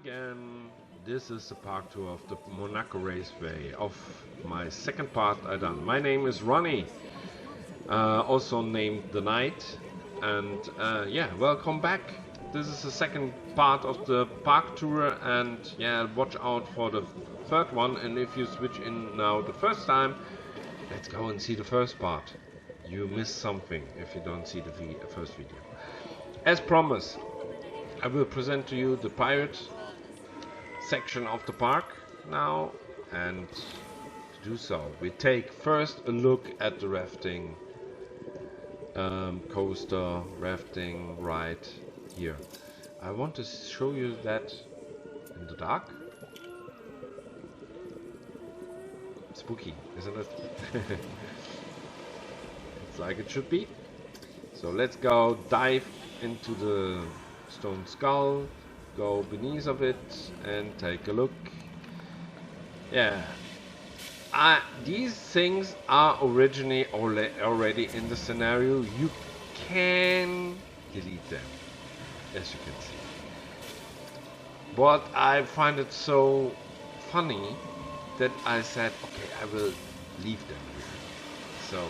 again. This is the park tour of the Monaco Raceway of my second part I done. My name is Ronnie, also named The Knight, and yeah, welcome back. This is the second part of the park tour, and yeah, watch out for the third one. And if you switch in now the first time, let's go and see the first part. You missed something if you don't see the first video. As promised, I will present to you the pirate section of the park now, and to do so we take first a look at the rafting coaster rafting ride here. I want to show you that in the dark. Spooky, isn't it? It's like it should be. So let's go dive into the stone skull, go beneath of it and take a look. Yeah, these things are originally already in the scenario. You can delete them, as you can see. But I find it so funny that I said, okay, I will leave them here. So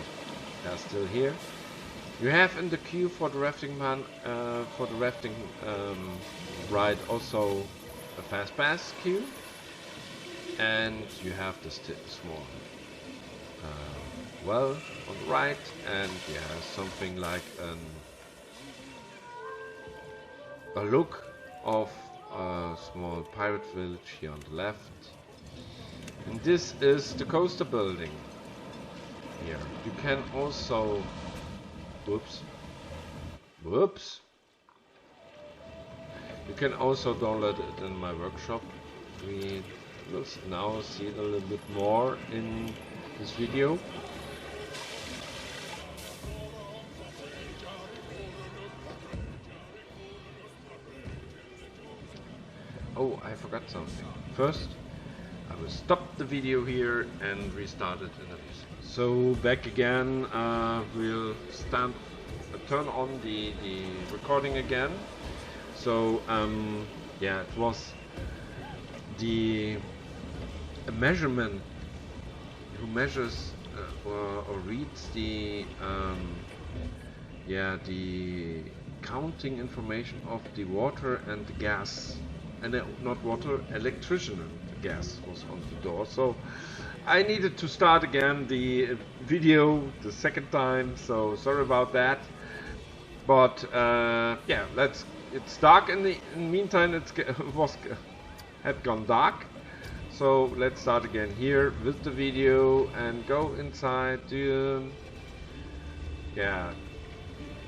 they're still here. You have in the queue for the rafting ride also a fast pass queue, and you have the small well on the right, and you have something like a look of a small pirate village here on the left. And this is the coaster building here. You can also whoops. You can also download it in my workshop. We will now see it a little bit more in this video. Oh, I forgot something. First, I will stop the video here and restart it in a few seconds. So back again, we'll turn on the recording again. So yeah, it was the measurement who measures or reads the yeah, the counting information of the water and the gas, and not water, electricity and gas was on the door. So I needed to start again the video the second time, so sorry about that. But yeah, it's dark in the meantime. It had gone dark, so let's start again here with the video and go inside the yeah,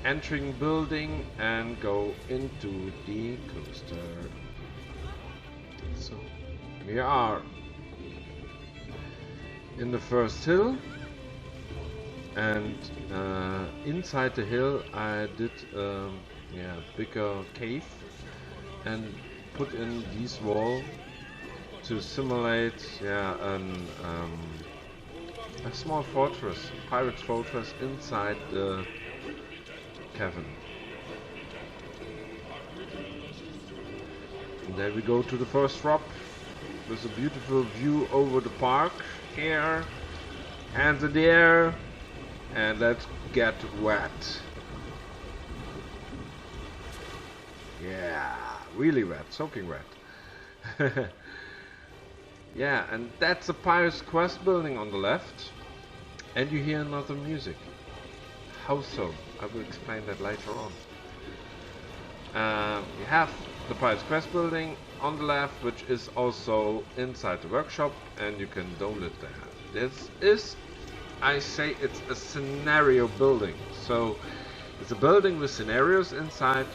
entering building and go into the coaster. So we are in the first hill, and inside the hill I did yeah, bigger cave and put in this wall to simulate, yeah, a small fortress, pirate's fortress inside the cavern. And there we go to the first drop with a beautiful view over the park here, hands in the air, and let's get wet. Yeah, really wet, soaking wet. Yeah, and that's a Pirate's Quest building on the left, and you hear another music. How so? I will explain that later on. You have the Pirate's Quest building on the left, which is also inside the workshop, and you can download that. This is, I say, it's a scenario building. So it's a building with scenarios inside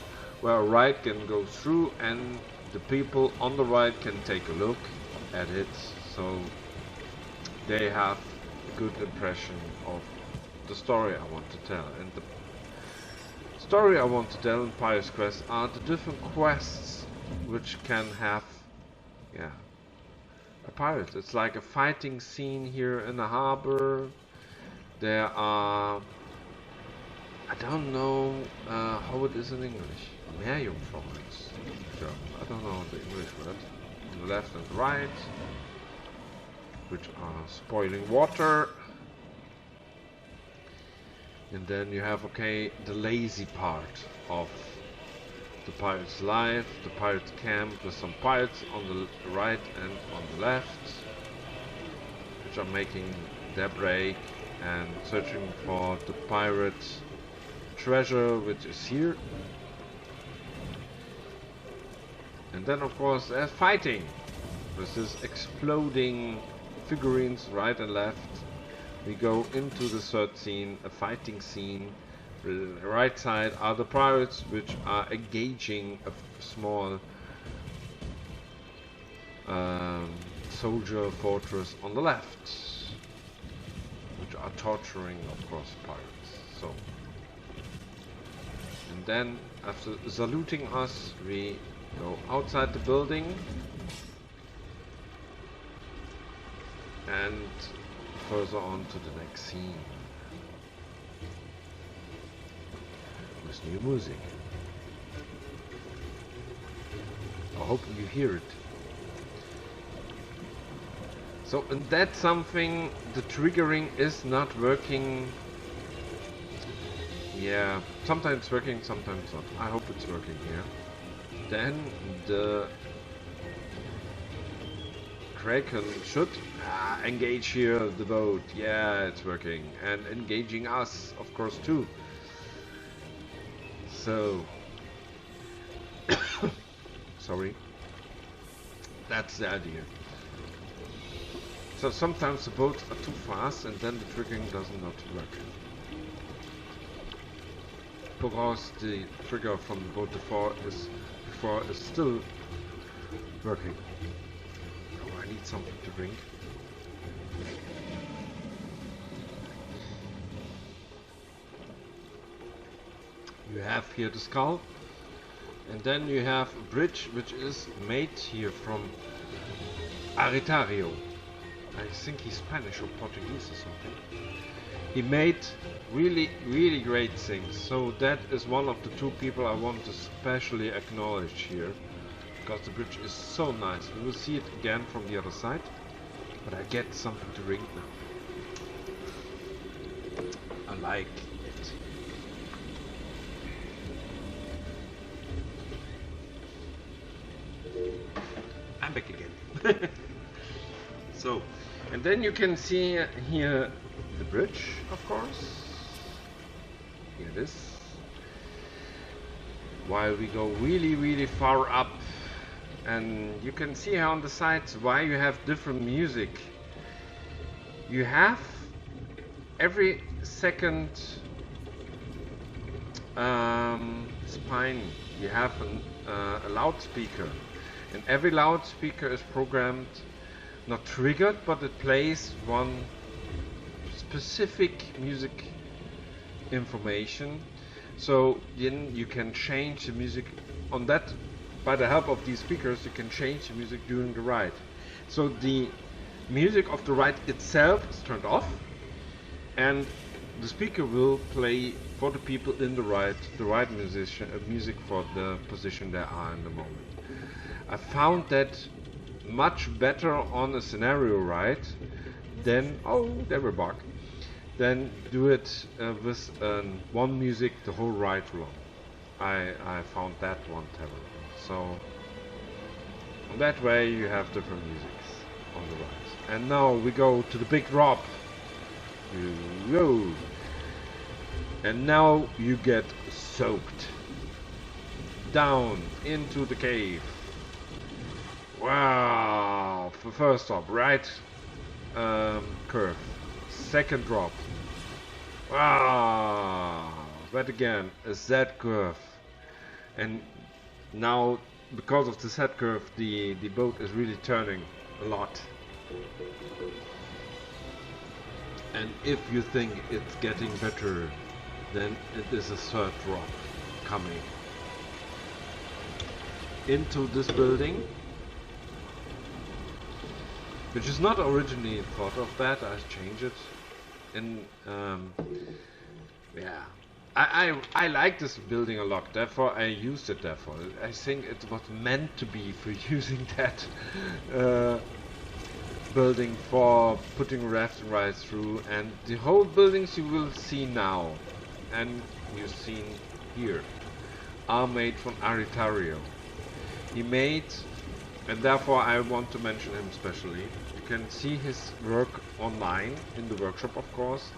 where a ride can go through, and the people on the ride can take a look at it, so they have a good impression of the story I want to tell. And the story I want to tell in Pirate's Quest are the different quests which can have, yeah, a pirate. It's like a fighting scene here in the harbor. There are, I don't know how it is in English. Meerjungfraus. German. I don't know the English word. On the left and the right, which are spoiling water. And then you have, okay, the lazy part of the pirate's life, the pirate's camp with some pirates on the right and on the left, which are making their break and searching for the pirate treasure, which is here. And then of course there's fighting with this exploding figurines right and left. We go into the third scene, a fighting scene. The right side are the pirates, which are engaging a small soldier fortress on the left, which are torturing, of course, pirates. So, and then after saluting us, we go outside the building and further on to the next scene with new music. I hope you hear it. So, and that's something, the triggering is not working. Yeah, sometimes it's working, sometimes not. I hope it's working here. Then the Kraken should engage here the boat. Yeah, it's working. And engaging us, of course, too. So, sorry. That's the idea. So sometimes the boats are too fast and then the triggering does not work. Because the trigger from the boat before is still working. Oh, I need something to drink. You have here the skull, and then you have a bridge which is made here from Aritario. I think he's Spanish or Portuguese or something. He made really great things. So that is one of the two people I want to especially acknowledge here, because the bridge is so nice. We will see it again from the other side, but I get something to drink now. I like it. I'm back again. So, and then you can see here the bridge, of course. Here it is. While we go really far up, and you can see here on the sides why you have different music. You have every second spine, you have a loudspeaker, and every loudspeaker is programmed, not triggered, but it plays one specific music information. So then you can change the music on that. By the help of these speakers, you can change the music during the ride. So the music of the ride itself is turned off, and the speaker will play for the people in the ride music for the position they are in the moment. I found that much better on a scenario ride than, oh, there we're back, than do it with one music the whole ride long. I found that one terrible. So on that way you have different musics on the rides. And now we go to the big drop. Whoa. And now you get soaked down into the cave. Wow! First drop, right curve. Second drop. Wow! That again, a Z curve. And now, because of the Z curve, the boat is really turning a lot. And if you think it's getting better, then it is a third drop coming into this building, which is not originally thought of that. I changed it in yeah, I like this building a lot, therefore I used it. Therefore, I think it was meant to be for using that building for putting rafting rides through, and the whole buildings you will see now, and you've seen here, are made from Aritario. He made, and therefore I want to mention him specially. You can see his work online in the workshop, of course,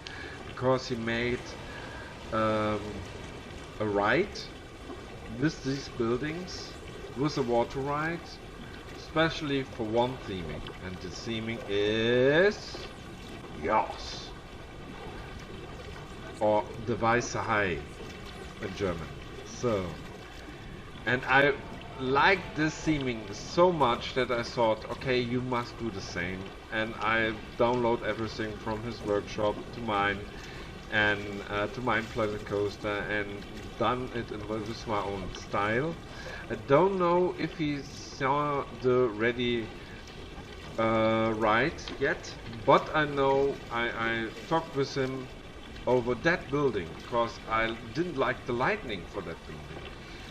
because he made a ride with these buildings, with a water ride, especially for one theming, and the theming is Yos, or the Weiße Hai in German. So, and I liked this theming so much that I thought, okay, you must do the same, and I download everything from his workshop to mine, and to mine Pleasant Coaster, and done it with my own style. I don't know if he saw the ready ride yet, but I know I talked with him over that building because I didn't like the lighting for that building.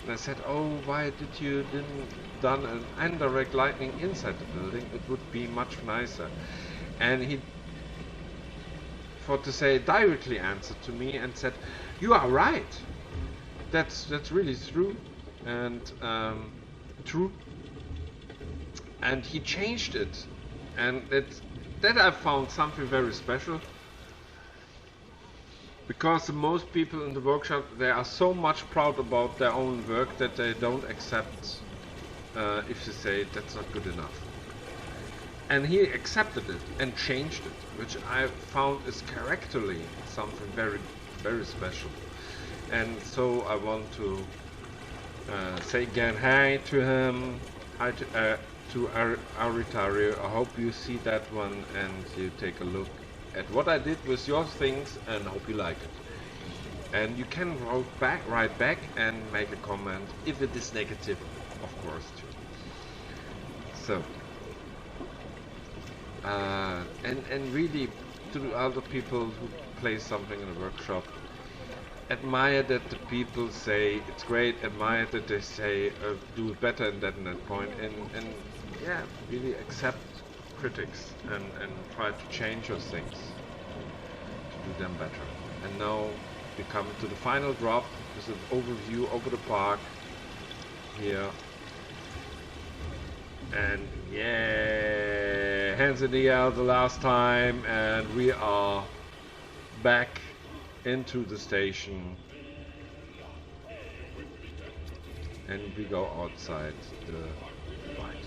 And I said, oh, why did you didn't done an indirect lighting inside the building? It would be much nicer. And he, for to say, directly answered to me and said, you are right. That's really true. And true. And he changed it, and that I found something very special, because most people in the workshop, they are so much proud about their own work that they don't accept if you say that's not good enough. And he accepted it and changed it, which I found is characterly something very, very special. And so I want to say again hi to him, hi to Aritario. I hope you see that one and you take a look at what I did with your things, and hope you like it. And you can write back and make a comment if it is negative, of course, too. So, and really, to the other people who play something in a workshop, admire that the people say it's great, admire that they say do it better and that point, and yeah, really accept critics and try to change your things to do them better. And now we come to the final drop with an overview over the park here, and yeah, hands in the air the last time, and we are back into the station, and we go outside the ride.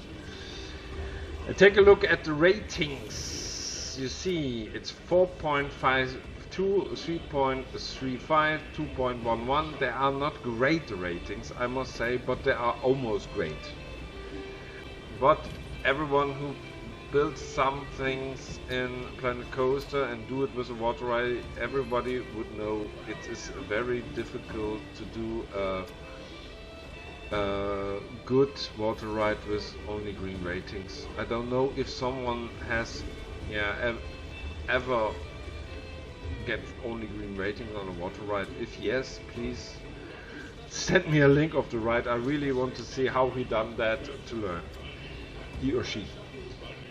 And take a look at the ratings. You see it's 4.52, 3.35, 2.11. They are not great ratings, I must say, but they are almost great. But everyone who builds some things in Planet Coaster and do it with a water ride, everybody would know it is very difficult to do a good water ride with only green ratings. I don't know if someone has ever get only green ratings on a water ride. If yes, please send me a link of the ride. I really want to see how he done that to learn, he or she.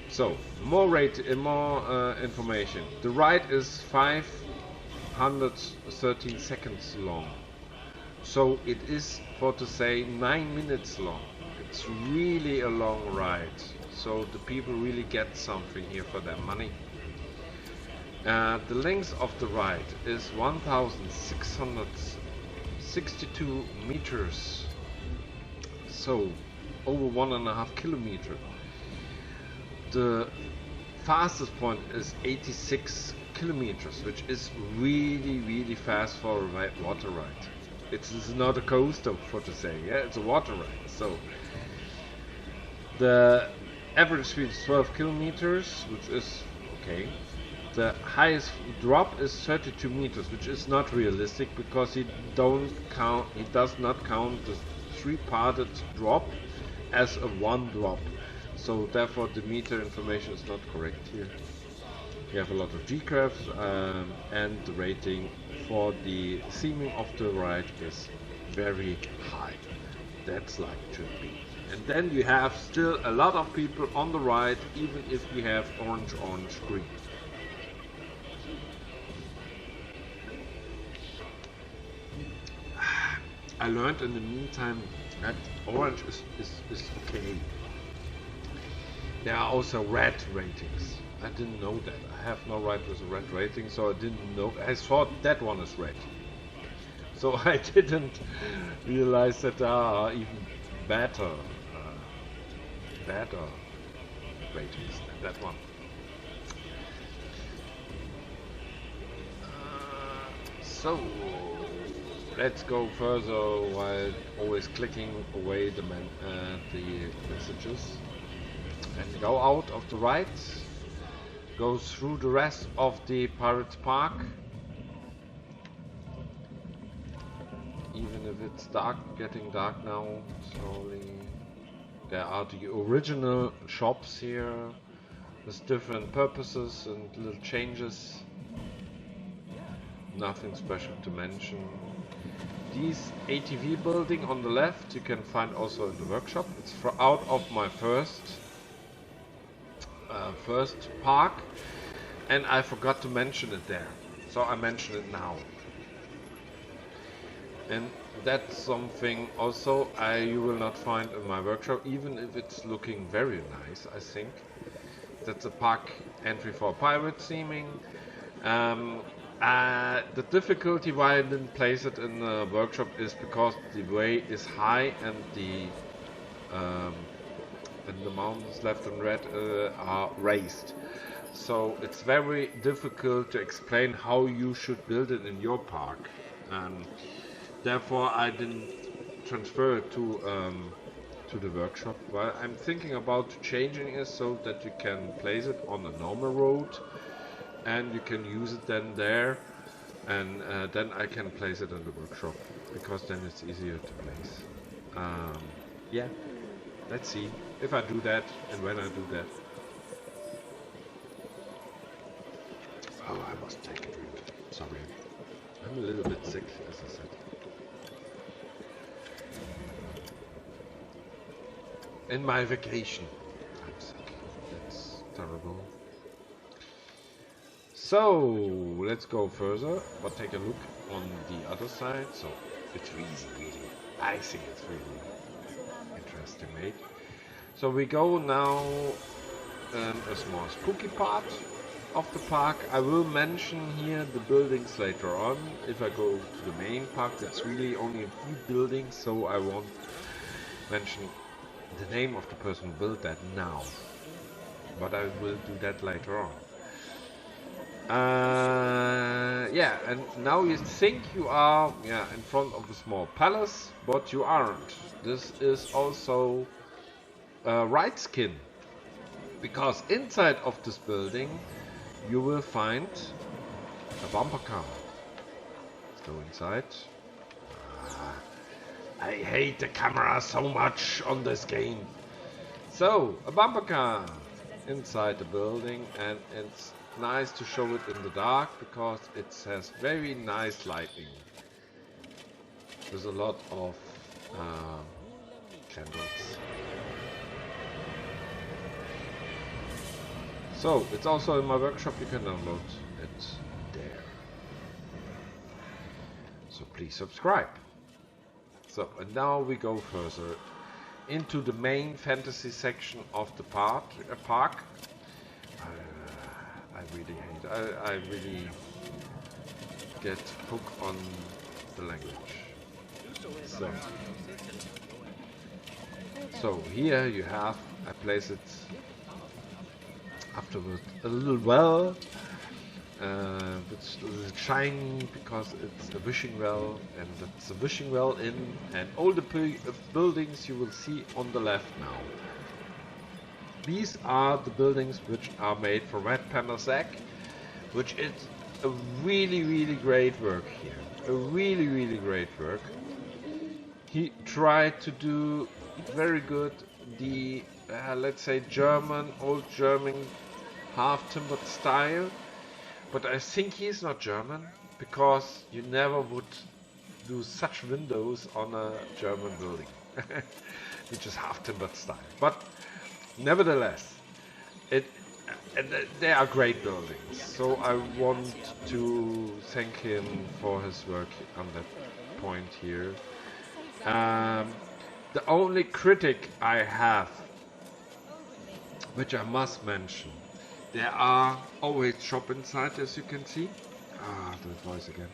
So, more information. The ride is 513 seconds long. So it is, for to say, 9 minutes long. It's really a long ride. So the people really get something here for their money. The length of the ride is 1,662 meters. So, over 1.5 kilometers. The fastest point is 86 kilometers, which is really fast for a water ride. It's not a coaster, for to say, yeah, it's a water ride. So the average speed is 12 kilometers, which is okay. The highest drop is 32 meters, which is not realistic because he does not count the 3-parted drop as a one drop. So therefore the meter information is not correct here. You have a lot of G-curves, and the rating for the seaming of the ride is very high. That's like it should be. And then you have still a lot of people on the ride, even if we have orange, green. I learned in the meantime that orange is okay. There are also red ratings. I didn't know that. I have no ride with a red rating, so I didn't know. I thought that one is red. So I didn't realize that there are even better ratings than that one. So let's go further while always clicking away the messages, and go out of the ride, go through the rest of the Pirates Park. Even if it's dark, getting dark now, slowly. There are the original shops here with different purposes and little changes. Nothing special to mention. This ATV building on the left you can find also in the workshop. It's out of my first park, and I forgot to mention it there, so I mention it now. And that's something also you will not find in my workshop, even if it's looking very nice. I think that's a park entry for pirate theming. The difficulty why I didn't place it in the workshop is because the way is high, and the mountains left and right are raised. So it's very difficult to explain how you should build it in your park. Therefore, I didn't transfer it to the workshop. Well, I'm thinking about changing it so that you can place it on a normal road, and you can use it then there, and then I can place it in the workshop, because then it's easier to place. Yeah, let's see if I do that and when I do that. Oh, I must take a drink. Sorry, I'm a little bit sick, as I said. In my vacation, I'm sick. That's terrible. So let's go further, but take a look on the other side. So it's really, I think it's really interesting made. So we go now a small spooky part of the park. I will mention here the buildings later on. If I go to the main park, it's really only a few buildings, so I won't mention the name of the person who built that now, but I will do that later on. Yeah, and now you think you are in front of a small palace, but you aren't. This is also a ride skin, because inside of this building you will find a bumper car. Let's go inside. I hate the camera so much on this game. So, a bumper car inside the building, and it's nice to show it in the dark because it has very nice lighting. There's a lot of candles. So, it's also in my workshop, you can download it there. So please subscribe. So, and now we go further into the main fantasy section of the park. I really hate. I really get hooked on the language. So here you have. I place it afterwards a little well. It's shiny because it's a wishing well, and that's a wishing well in, and all the buildings you will see on the left now. These are the buildings which are made for RedPandaZak, which is a really great work here. A really great work. He tried to do very good the let's say old German half timbered style, but I think he's not German, because you never would do such windows on a German building, which is half timbered style. But nevertheless, it and they are great buildings. So I want to thank him for his work on that point here. The only critic I have, which I must mention, there are always shop inside, as you can see. Ah, the voice again.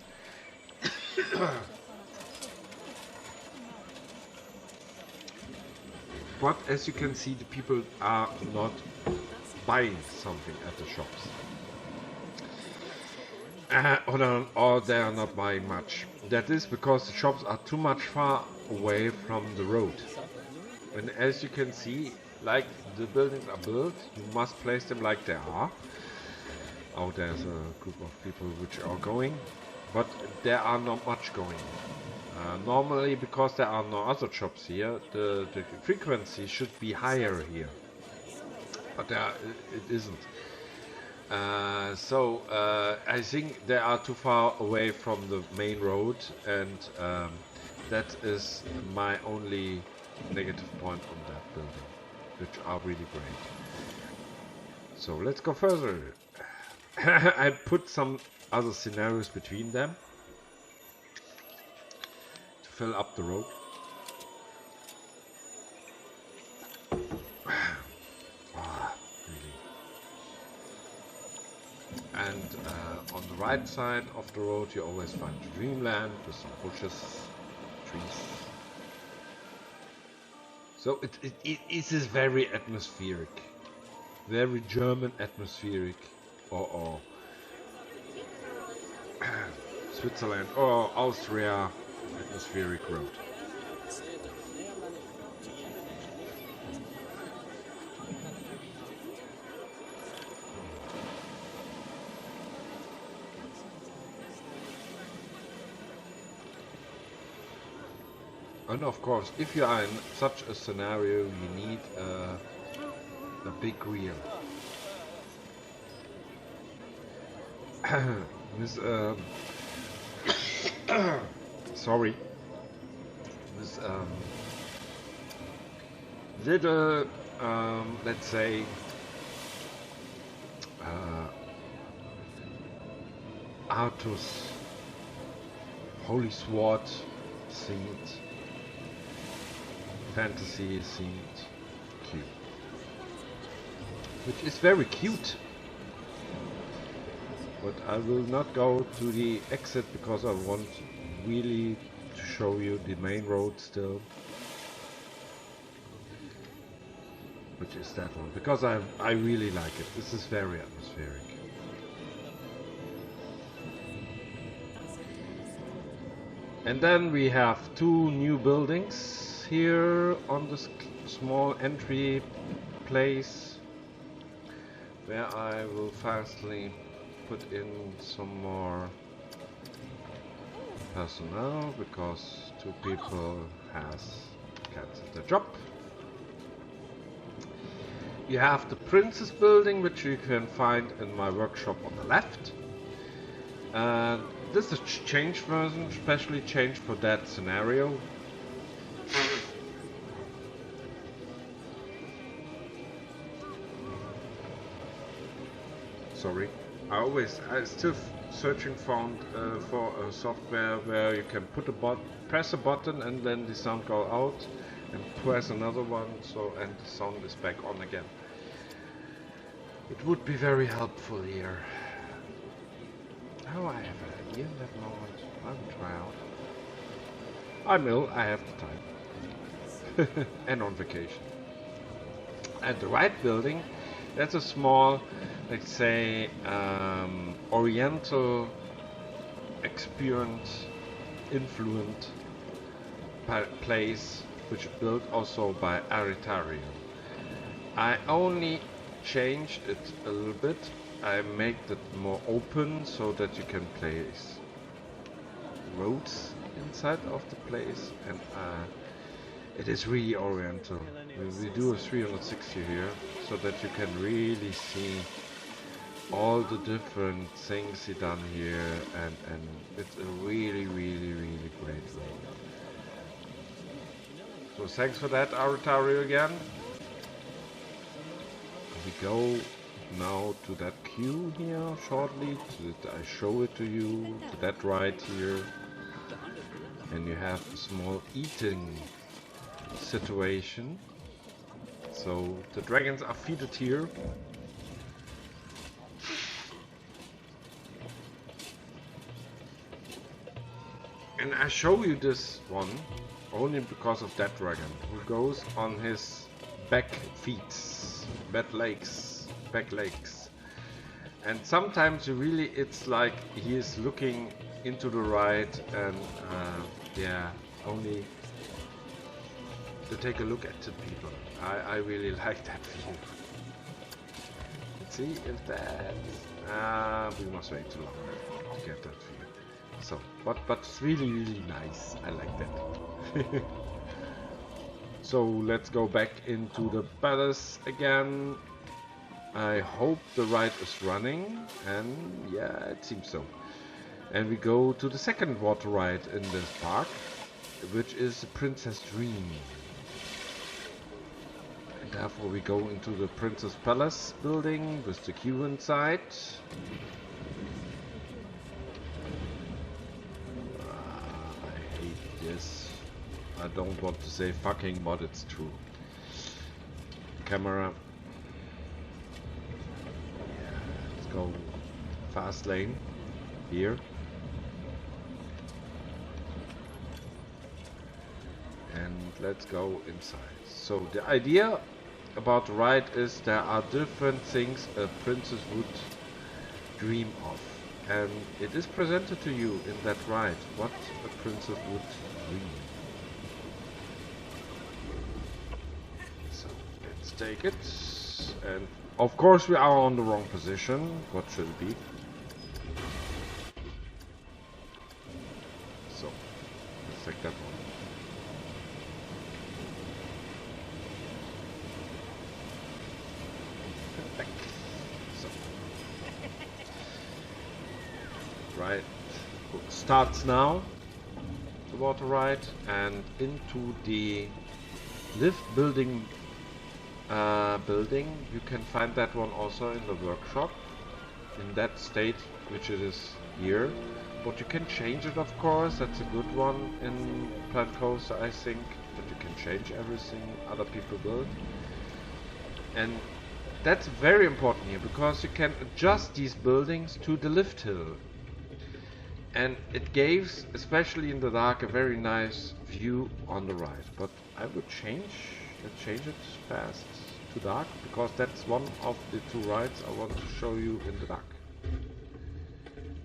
But as you can see, the people are not buying something at the shops. Or they are not buying much. That is because the shops are too much far away from the road. And as you can see, like the buildings are built, you must place them like they are. Oh, there's a group of people which are going, but there are not much going. Normally, because there are no other shops here, the frequency should be higher here. But it isn't. I think they are too far away from the main road, and that is my only negative point on that building, which are really great. So let's go further. I put some other scenarios between them to fill up the road. And on the right side of the road you always find dreamland with some bushes, trees. So it is very atmospheric, very German atmospheric, or Switzerland or Austria atmospheric road. And of course, if you are in such a scenario, you need a big wheel. This sorry, this little let's say Artus Holy Sword themed, fantasy themed cube, which is very cute. But I will not go to the exit because I want really to show you the main road still, which is that one, because I really like it. This is very atmospheric. And then we have two new buildings here on this small entry place, where I will fastly put in some more personnel because two people has cancelled their job. You have the Princess building, which you can find in my workshop on the left. And this is a changed version, specially changed for that scenario. Sorry. I still searching for a software where you can put press a button and then the sound go out, and press another one, and the sound is back on again. It would be very helpful here. Oh, I have an idea in that moment. I will try out. I'm ill, I have the time. And on vacation. And the right building, that's a small, let's say, Oriental experience influenced place, which is built also by Aritario. I only changed it a little bit. I make it more open so that you can place roads inside of the place, and it is really Oriental. We do a 360 here so that you can really see all the different things he done here, and it's a really great road. So thanks for that, Aritario, again. We go now to that queue here shortly. I show it to you, to that right here. And you have a small eating situation. So the dragons are feeded here. And I show you this one only because of that dragon who goes on his back feet, back legs. And sometimes really it's like he is looking into the right and yeah, only to take a look at the people. I really like that view. Let's see if that... we must wait too long to get that view. So, but it's really nice. I like that. So let's go back into the palace again. I hope the ride is running, and yeah, it seems so. And we go to the second water ride in this park, which is the Princess Dream. And therefore we go into the Princess Palace building with the queue inside. I hate this. I don't want to say fucking, but it's true. Camera. Yeah, let's go fast lane here. And let's go inside. So the idea about the ride is there are different things a princess would dream of. And it is presented to you in that ride what a princess would dream. So let's take it. And of course we are on the wrong position. What should it be? So let's take that one. Right, starts now, the water ride, and into the lift building. You can find that one also in the workshop, in that state which it is here. But you can change it, of course. That's a good one in Planet Coaster, I think. But you can change everything other people build, and that's very important here because you can adjust these buildings to the lift hill. And it gives, especially in the dark, a very nice view on the ride. But I would change it fast to dark, because that's one of the two rides I want to show you in the dark.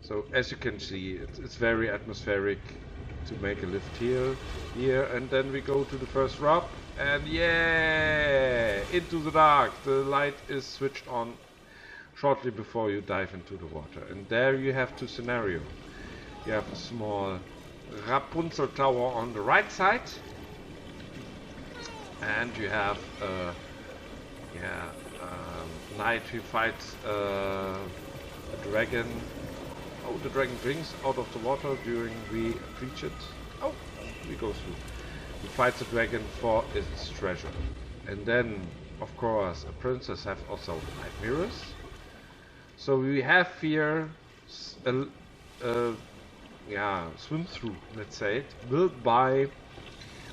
So as you can see, it's very atmospheric to make a lift here, and then we go to the first drop, and yeah, into the dark. The light is switched on shortly before you dive into the water, and there you have two scenarios. You have a small Rapunzel tower on the right side, and you have a knight who fights a dragon. Oh, the dragon drinks out of the water during we reach it. Oh, we go through. He fights a dragon for its treasure. And then, of course, a princess has also night mirrors. So we have here swim through, let's say it,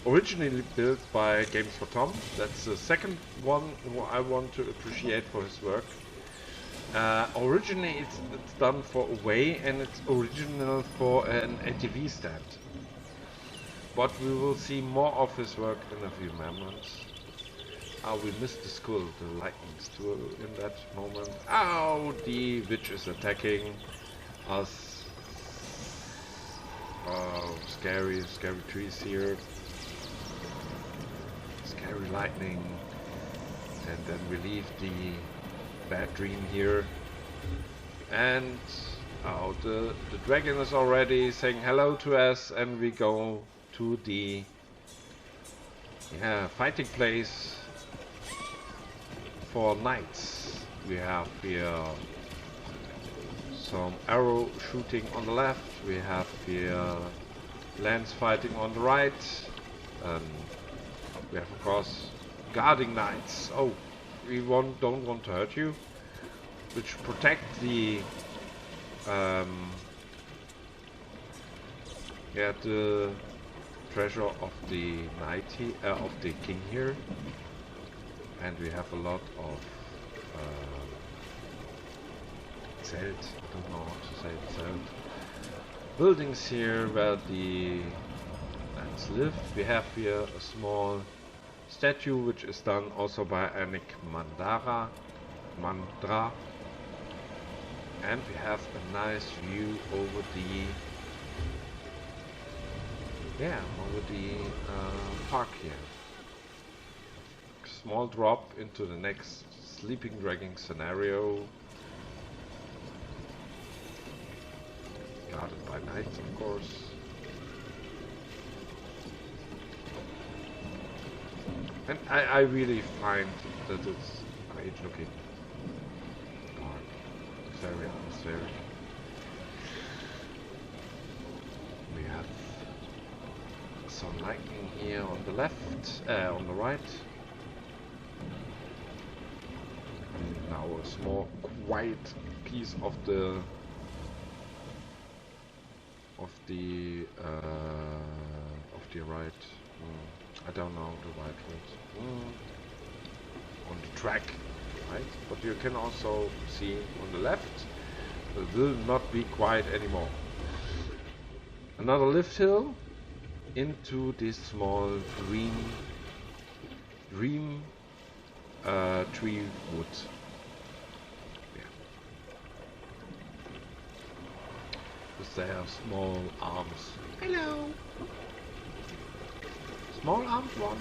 originally built by Games for Tom. That's the second one who I want to appreciate for his work. Originally it's done for Away, and it's original for an ATV stand. But we will see more of his work in a few moments. We missed the skull, the lightning skull in that moment. Oh, the witch is attacking us. Oh, scary trees here. Scary lightning. And then we leave the bad dream here. And oh, the dragon is already saying hello to us, and we go to the fighting place for knights. We have here some arrow shooting on the left. We have here lance fighting on the right. We have of course guarding knights. Oh, we don't want to hurt you, which protect the the treasure of the knight of the king here. And we have a lot of Zelt, I don't know how to say it, Zelt. Buildings here where the knights live. We have here a small statue which is done also by Anigmandra. And we have a nice view over the park here. Small drop into the next sleeping dragon scenario. Guarded by knights, of course. And I really find that it's great looking park. Very atmospheric. We have some lightning here on the left, on the right. And now a small quiet piece of the right. I don't know the right word. On the track, right? But you can also see on the left, it will not be quiet anymore. Another lift hill into this small green tree wood. Yeah. Because they have small arms. Hello! Small arms one.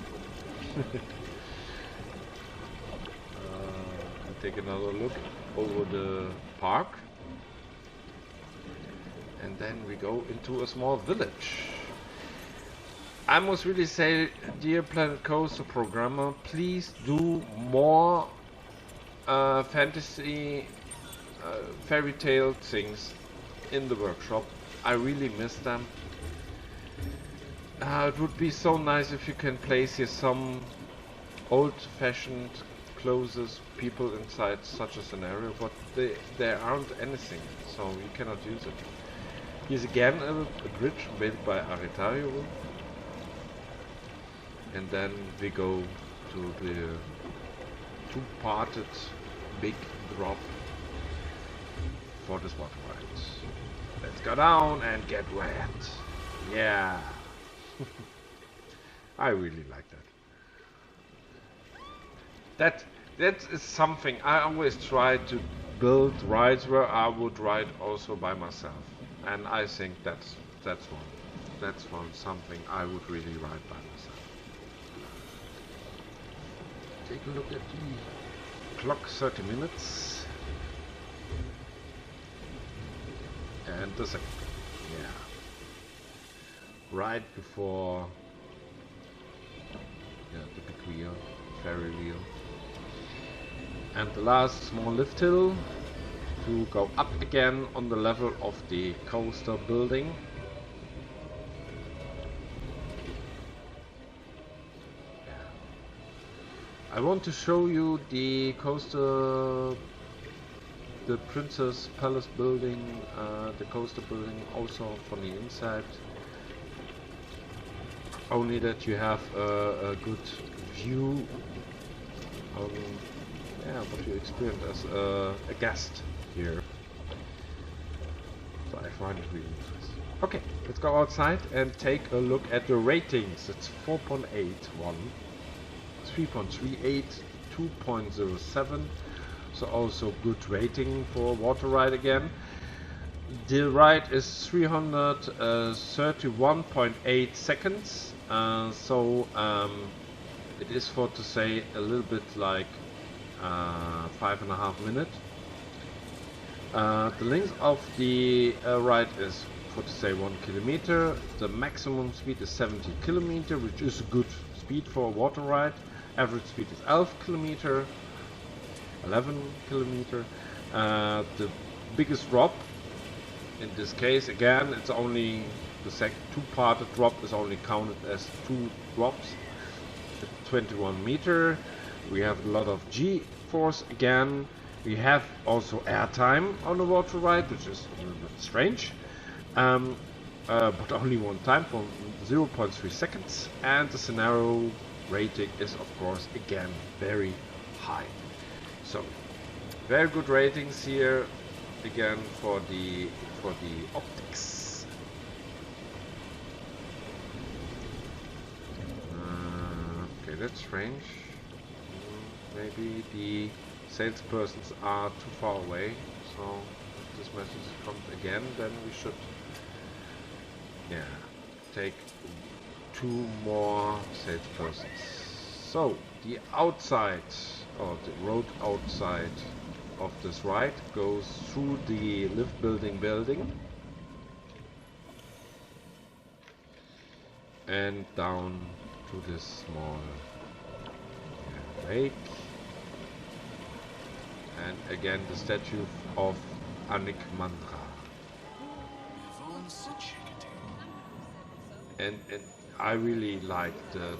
Take another look over the park. And then we go into a small village. I must really say, dear Planet Coaster programmer, please do more fantasy, fairy tale things in the workshop. I really miss them. It would be so nice if you can place here some old-fashioned closes people inside such a scenario, but there aren't anything, so you cannot use it. Here's again a bridge made by Aritario. And then we go to the two-parted big drop for this water ride. Let's go down and get wet. Yeah. I really like that. That is something I always try to build rides where I would ride also by myself. And I think that's something I would really ride by myself. Take a look at the clock, 30 minutes. And the second. Yeah. Right before the big wheel, ferry wheel. And the last small lift hill to go up again on the level of the coaster building. I want to show you the coaster, the Princess Palace building, the coaster building also from the inside. Only that you have a good view on what you experience as a guest here. So I find it really interesting. Okay, let's go outside and take a look at the ratings. It's 4.81. 3.38, 2.07, so also good rating for water ride again. The ride is 331.8 seconds, it is for to say a little bit like 5.5 minutes. The length of the ride is for to say 1 kilometer. The maximum speed is 70 kilometer, which is a good speed for a water ride. Average speed is 11 kilometer. The biggest drop In this case, again, it's only the two-parted drop is only counted as 2 drops at 21 meter. We have a lot of G-force again. We have also airtime on the water ride, which is a little bit strange. But only one time for 0.3 seconds. And the scenario rating is, of course, again, very high. So, very good ratings here, again, for the optics. Okay, that's strange. Maybe the salespersons are too far away, so if this message comes again, then we should take 2 more salespersons. So the outside, or the road outside of this ride goes through the lift building and down to this small lake. And again the statue of Anigmandra. And I really like the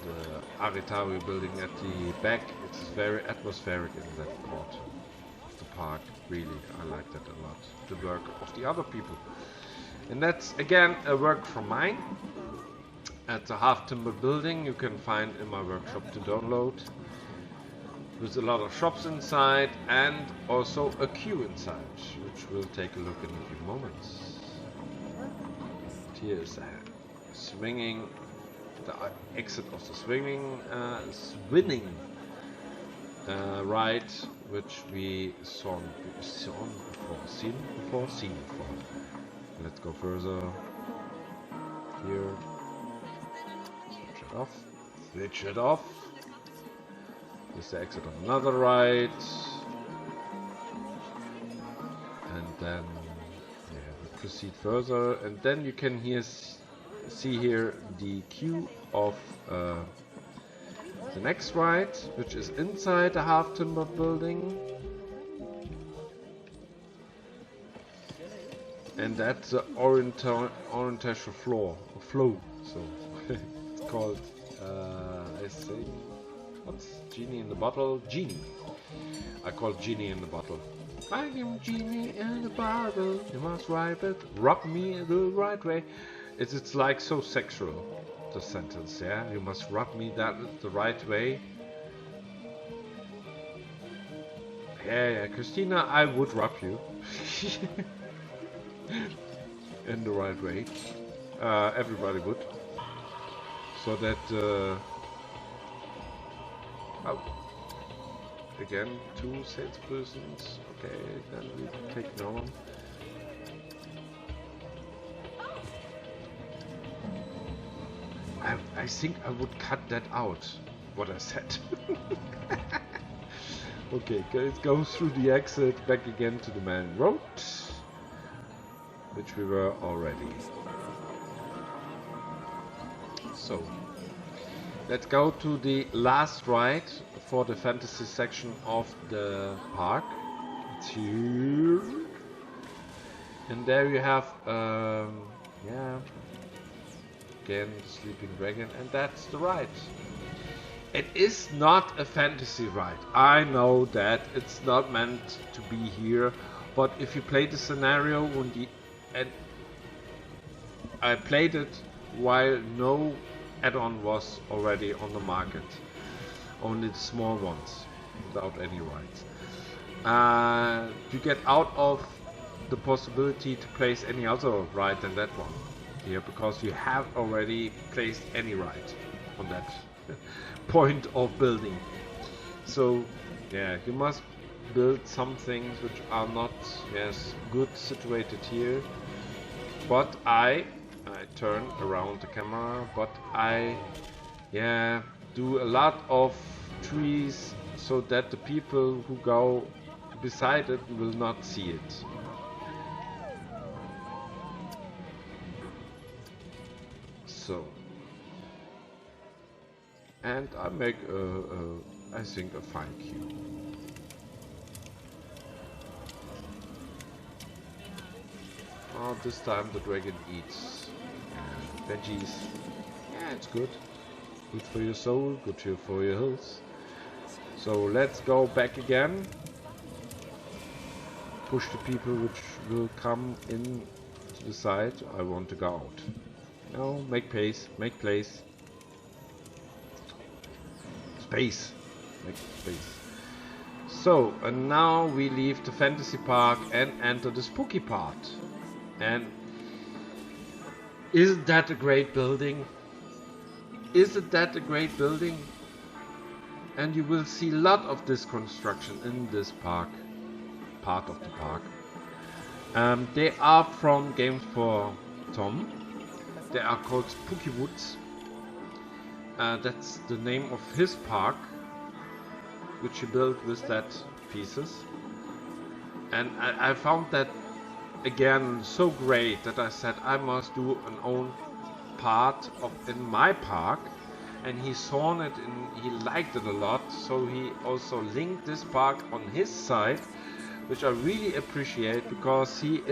Aritario building at the back. It's very atmospheric in that part of the park. Really, I like that a lot. The work of the other people. And that's again a work from mine. At the half timber building you can find in my workshop to download. With a lot of shops inside and also a queue inside, which we'll take a look in a few moments. Here is a swinging, the exit of the swinging ride, which we seen before. Let's go further. Here, switch it off. This is the exit of another ride, and then we proceed further, and then you can see here the queue of the next ride, which is inside the half timber building, and that's the orientation flow. So it's called I think. What's Genie in the Bottle? Genie. I call it Genie in the Bottle. I am Genie in the bottle. You must ride it. Rub me the right way. It's like so sexual, the sentence, yeah? You must rub me that the right way. Yeah, Christina, I would rub you. In the right way. Everybody would. So that... again, 2 salespersons. Okay, then we take no one. I think I would cut that out, what I said. Okay, let's go through the exit, back again to the main road, which we were already. So, let's go to the last ride for the fantasy section of the park. It's here. And there you have, again, the Sleeping Dragon, and that's the ride. It is not a fantasy ride. I know that it's not meant to be here, but if you play the scenario and I played it while no add-on was already on the market, only the small ones without any rides. You get out of the possibility to place any other ride than that one here, because you have already placed any ride on that point of building. So yeah, you must build some things which are not good situated here. But I turn around the camera, but I do a lot of trees so that the people who go beside it will not see it. So, and I make I think a fine queue. Oh, this time the dragon eats veggies. Yeah, it's good. Good for your soul, good for your health. So let's go back again. Push the people which will come in to the side. I want to go out. No, make pace, make place. Space. Make space. So, and now we leave the fantasy park and enter the spooky part. And isn't that a great building? Isn't that a great building? And you will see a lot of this construction in this park, part of the park. They are from Games for Tom. They are called Spooky Woods. That's the name of his park, which he built with that pieces. And I found that again so great that I said I must do an own part of in my park. And he saw it and he liked it a lot, so he also linked this park on his side, which I really appreciate, because he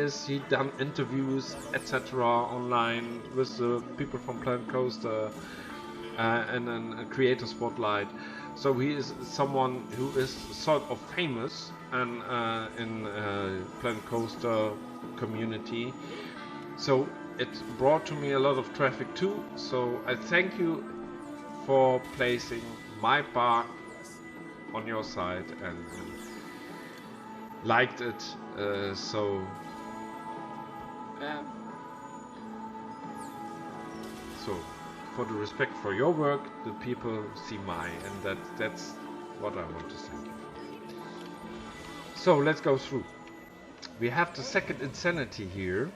done interviews etc. online with the people from Planet Coaster and a creator spotlight. So he is someone who is sort of famous and in Planet Coaster community. So it brought to me a lot of traffic too. So I thank you for placing my park on your side and liked it. So for the respect for your work, the people see mine, and that's what I want to thank you for. So let's go through. We have the second insanity here,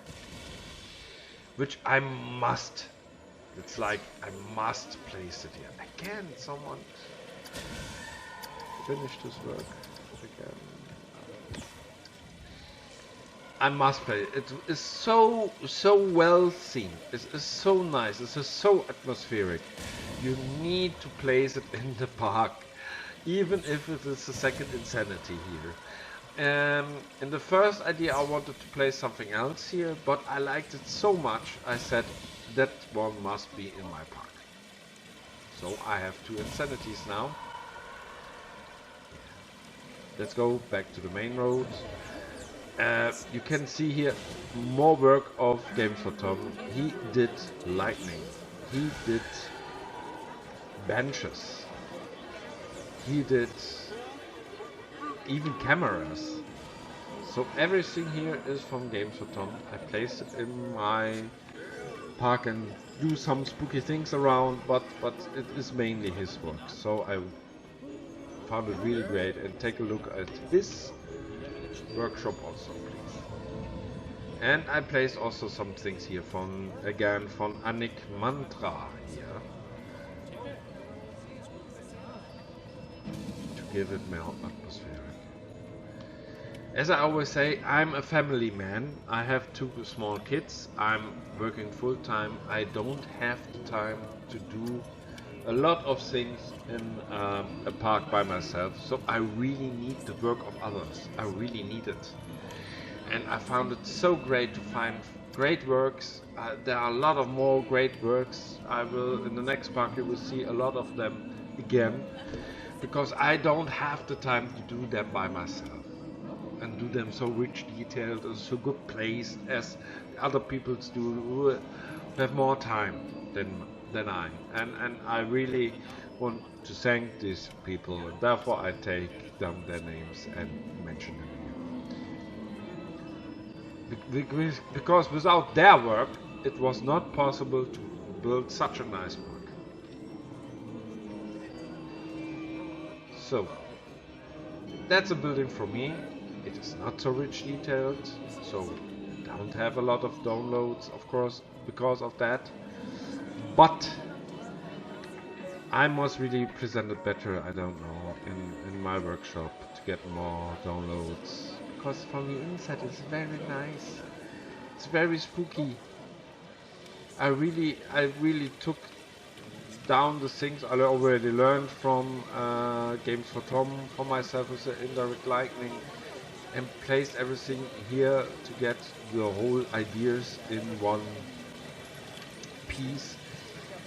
which I must. It's like I must place it here. Again, someone finish this work again. I must play it. It is so well seen. It is so nice. It is so atmospheric. You need to place it in the park, even if it is a second insanity here. In the first idea, I wanted to place something else here, but I liked it so much. I said that one must be in my park. So I have two insanities now. Let's go back to the main road. You can see here more work of Games for Tom. He did lightning. He did benches. He did even cameras. So everything here is from Games for Tom. I placed it in my park and do some spooky things around, but it is mainly his work. So I found it really great, and take a look at his workshop also, please. And I placed also some things here from Anigmandra here to give it more atmosphere. As I always say, I'm a family man. I have two small kids. I'm working full time. I don't have the time to do a lot of things in a park by myself. So I really need the work of others. I really need it. And I found it so great to find great works. There are a lot of more great works. I will, in the next park, you will see a lot of them again. Because I don't have the time to do them by myself. And do them so rich, detailed, and so good placed as other people do who have more time than I. And I really want to thank these people, and therefore I take down their names and mention them here. Because without their work, it was not possible to build such a nice park. So, that's a building for me. It is not so rich detailed, so don't have a lot of downloads, of course, because of that. But I must really present it better, I don't know, in my workshop to get more downloads. Because from the inside it's very nice. It's very spooky. I really took down the things I already learned from Games for Tom, for myself with the indirect lightning. and placed everything here to get the whole ideas in one piece.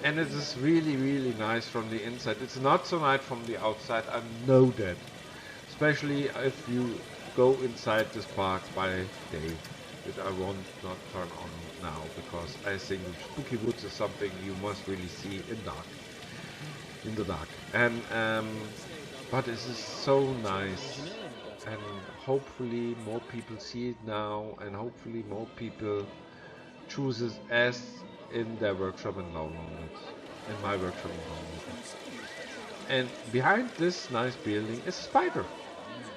And it is really, really nice from the inside. It's not so nice from the outside, I know that. Especially if you go inside this park by day, which I won't not turn on now, because I think Spooky Woods is something you must really see in the dark. And but this is so nice, and hopefully more people see it now, and hopefully more people choose it as in their workshop and download it. In my workshop and download it. And behind this nice building is a spider,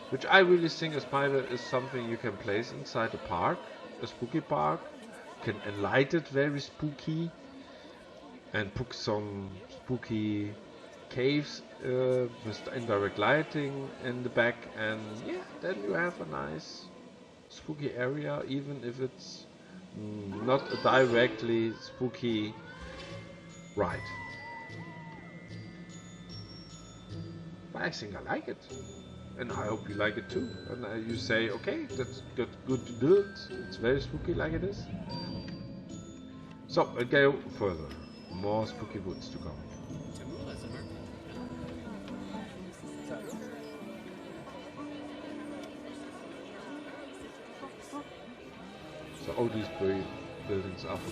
which I really think a spider is something you can place inside a park, a spooky park. You can enlighten it very spooky and put some spooky caves with indirect lighting in the back, and yeah, then you have a nice spooky area, even if it's not a directly spooky ride. But I think I like it, and I hope you like it too. And you say, okay, that's good to do it. It's very spooky like it is. So I go further. More spooky woods to come. So all these buildings are for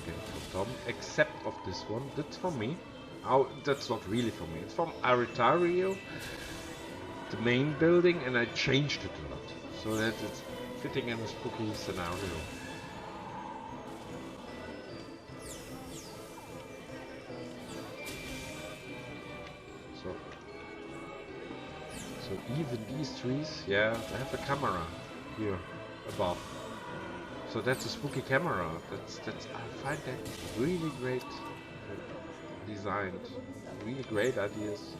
Tom, except of this one. That's for me. Oh, that's not really for me. It's from Aritario, the main building, and I changed it a lot so that it's fitting in a spooky scenario. So even these trees, yeah, they have a camera here above. So that's a spooky camera. That's I find that really great designed, really great ideas.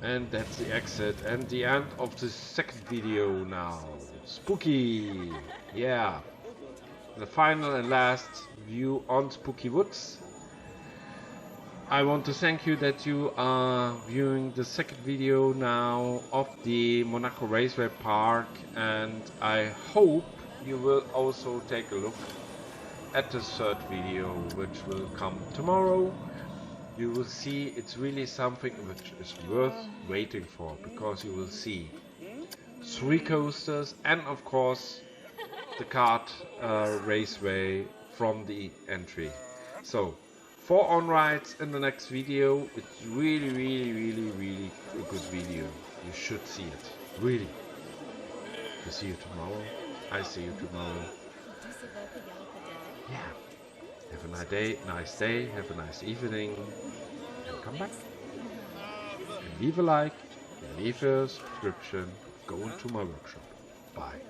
And that's the exit and the end of the second video now. Spooky, yeah. The final and last view on Spooky Woods. I want to thank you that you are viewing the second video now of the Monaco Raceway Park, and I hope you will also take a look at the third video, which will come tomorrow. You will see it's really something which is worth waiting for, because you will see 3 coasters and of course the kart raceway from the entry. So 4 on-rides in the next video. It's really a good video. You should see it. Really. I see you tomorrow. I see you tomorrow. Yeah. Have a nice day. Have a nice evening. And come back. And leave a like. And leave a subscription. Go into my workshop. Bye.